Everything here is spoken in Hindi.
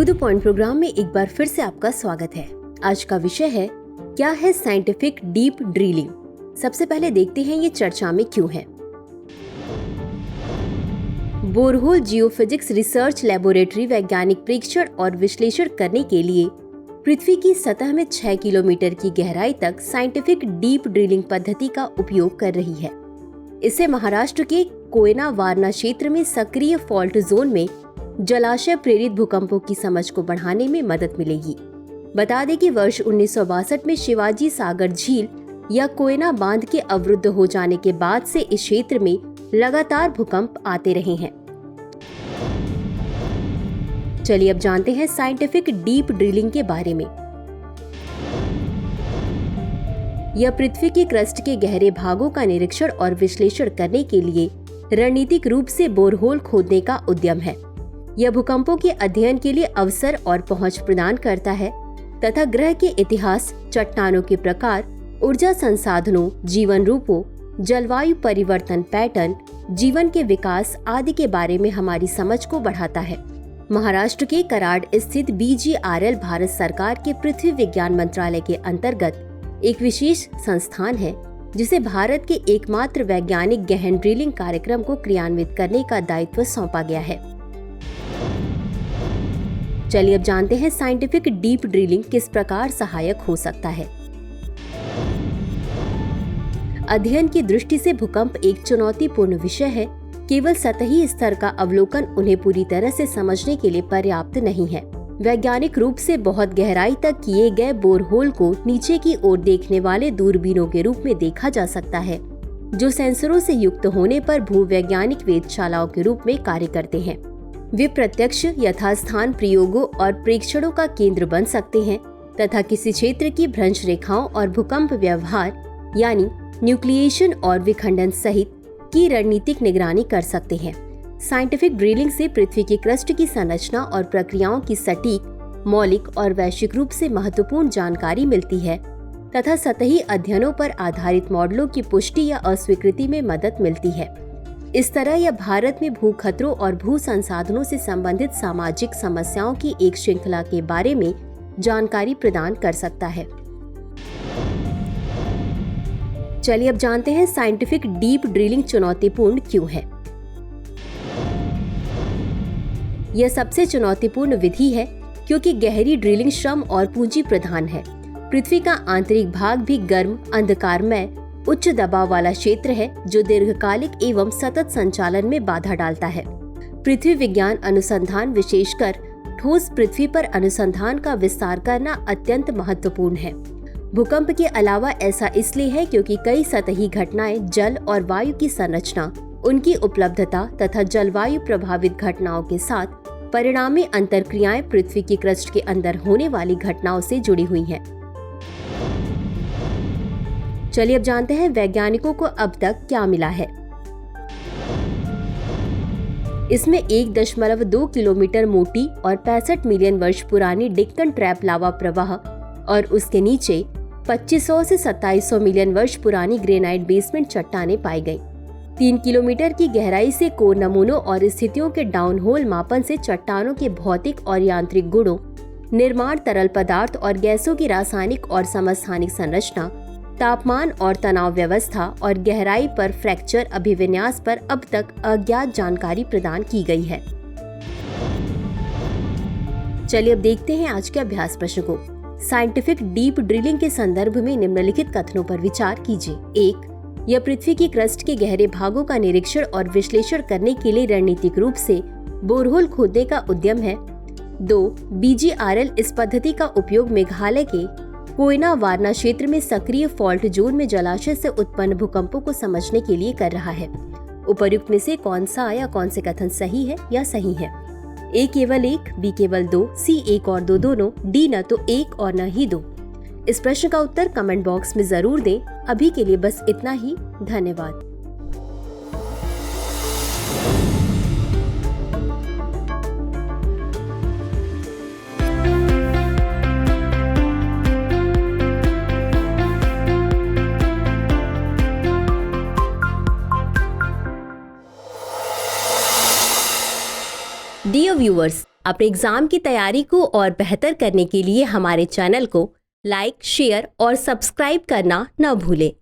टू द पॉइंट प्रोग्राम में एक बार फिर से आपका स्वागत है। आज का विषय है क्या है साइंटिफिक डीप ड्रिलिंग। सबसे पहले देखते हैं ये चर्चा में क्यों है। बोरहोल जियोफिजिक्स रिसर्च लेबोरेटरी वैज्ञानिक परीक्षण और विश्लेषण करने के लिए पृथ्वी की सतह में 6 किलोमीटर की गहराई तक साइंटिफिक डीप ड्रिलिंग पद्धति का उपयोग कर रही है। इससे महाराष्ट्र के कोयना वारणा क्षेत्र में सक्रिय फॉल्ट जोन में जलाशय प्रेरित भूकंपों की समझ को बढ़ाने में मदद मिलेगी। बता दें कि वर्ष 1962 में शिवाजी सागर झील या कोयना बांध के अवरुद्ध हो जाने के बाद से इस क्षेत्र में लगातार भूकंप आते रहे हैं। चलिए अब जानते हैं साइंटिफिक डीप ड्रिलिंग के बारे में। यह पृथ्वी की क्रस्ट के गहरे भागों का निरीक्षण और विश्लेषण करने के लिए रणनीतिक रूप से बोरहोल खोदने का उद्यम है। यह भूकंपों के अध्ययन के लिए अवसर और पहुंच प्रदान करता है तथा ग्रह के इतिहास, चट्टानों के प्रकार, ऊर्जा संसाधनों, जीवन रूपों, जलवायु परिवर्तन पैटर्न, जीवन के विकास आदि के बारे में हमारी समझ को बढ़ाता है। महाराष्ट्र के कराड स्थित BGRL भारत सरकार के पृथ्वी विज्ञान मंत्रालय के अंतर्गत एक विशेष संस्थान है जिसे भारत के एकमात्र वैज्ञानिक गहन ड्रिलिंग कार्यक्रम को क्रियान्वित करने का दायित्व सौंपा गया है। चलिए अब जानते हैं साइंटिफिक डीप ड्रिलिंग किस प्रकार सहायक हो सकता है। अध्ययन की दृष्टि से भूकंप एक चुनौतीपूर्ण विषय है। केवल सतही स्तर का अवलोकन उन्हें पूरी तरह से समझने के लिए पर्याप्त नहीं है। वैज्ञानिक रूप से बहुत गहराई तक किए गए बोरहोल को नीचे की ओर देखने वाले दूरबीनों के रूप में देखा जा सकता है, जो सेंसरों से युक्त होने पर भूवैज्ञानिक वेधशालाओं के रूप में कार्य करते हैं। वे प्रत्यक्ष यथास्थान प्रयोगों और प्रेक्षणों का केंद्र बन सकते हैं तथा किसी क्षेत्र की भ्रंश रेखाओं और भूकंप व्यवहार यानी न्यूक्लिएशन और विखंडन सहित की रणनीतिक निगरानी कर सकते हैं। साइंटिफिक ड्रिलिंग से पृथ्वी की क्रस्ट की संरचना और प्रक्रियाओं की सटीक, मौलिक और वैश्विक रूप से महत्वपूर्ण जानकारी मिलती है तथा सतही अध्ययनों पर आधारित मॉडलों की पुष्टि या अस्वीकृति में मदद मिलती है। इस तरह यह भारत में भू खतरों और भू संसाधनों से संबंधित सामाजिक समस्याओं की एक श्रृंखला के बारे में जानकारी प्रदान कर सकता है। चलिए अब जानते हैं साइंटिफिक डीप ड्रिलिंग चुनौतीपूर्ण क्यों है। यह सबसे चुनौतीपूर्ण विधि है क्योंकि गहरी ड्रिलिंग श्रम और पूंजी प्रधान है। पृथ्वी का आंतरिक भाग भी गर्म, अंधकारमय, उच्च दबाव वाला क्षेत्र है जो दीर्घकालिक एवं सतत संचालन में बाधा डालता है। पृथ्वी विज्ञान अनुसंधान, विशेषकर ठोस पृथ्वी पर अनुसंधान का विस्तार करना अत्यंत महत्वपूर्ण है। भूकंप के अलावा ऐसा इसलिए है क्योंकि कई सतही घटनाएं जल और वायु की संरचना, उनकी उपलब्धता तथा जलवायु प्रभावित घटनाओं के साथ परिणामी अंतरक्रियाएं पृथ्वी की क्रस्ट के अंदर होने वाली घटनाओं से जुड़ी हुई हैं। चलिए अब जानते हैं वैज्ञानिकों को अब तक क्या मिला है। इसमें 1.2 किलोमीटर मोटी और 65 मिलियन वर्ष पुरानी डेक्कन ट्रैप लावा प्रवाह और उसके नीचे 2500 से 2700 मिलियन वर्ष पुरानी ग्रेनाइट बेसमेंट चट्टानें पाई गईं। 3 किलोमीटर की गहराई से कोर नमूनों और स्थितियों के डाउनहोल मापन से चट्टानों के भौतिक और यांत्रिक गुणों, निर्माण, तरल पदार्थ और गैसों की रासायनिक और समस्थानिक संरचना, तापमान और तनाव व्यवस्था और गहराई पर फ्रैक्चर अभिविन्यास पर अब तक अज्ञात जानकारी प्रदान की गई है। चलिए अब देखते हैं आज के अभ्यास प्रश्न को। साइंटिफिक डीप ड्रिलिंग के संदर्भ में निम्नलिखित कथनों पर विचार कीजिए। 1. यह पृथ्वी की क्रस्ट के गहरे भागों का निरीक्षण और विश्लेषण करने के लिए रणनीतिक रूप से बोरहोल खोदने का उद्यम है। 2. BGRL इस पद्धति का उपयोग मेघालय के कोयना वारणा क्षेत्र में सक्रिय फॉल्ट जोन में जलाशय से उत्पन्न भूकंपों को समझने के लिए कर रहा है। उपर्युक्त में से कौन सा या कौन से कथन सही है या सही है? A केवल 1, B केवल 2, C 1 और 2 दोनों, D न तो 1 और न ही 2। इस प्रश्न का उत्तर कमेंट बॉक्स में जरूर दें। अभी के लिए बस इतना ही। धन्यवाद। Dear viewers, अपने एग्जाम की तैयारी को और बेहतर करने के लिए हमारे चैनल को लाइक, शेयर और सब्सक्राइब करना न भूलें।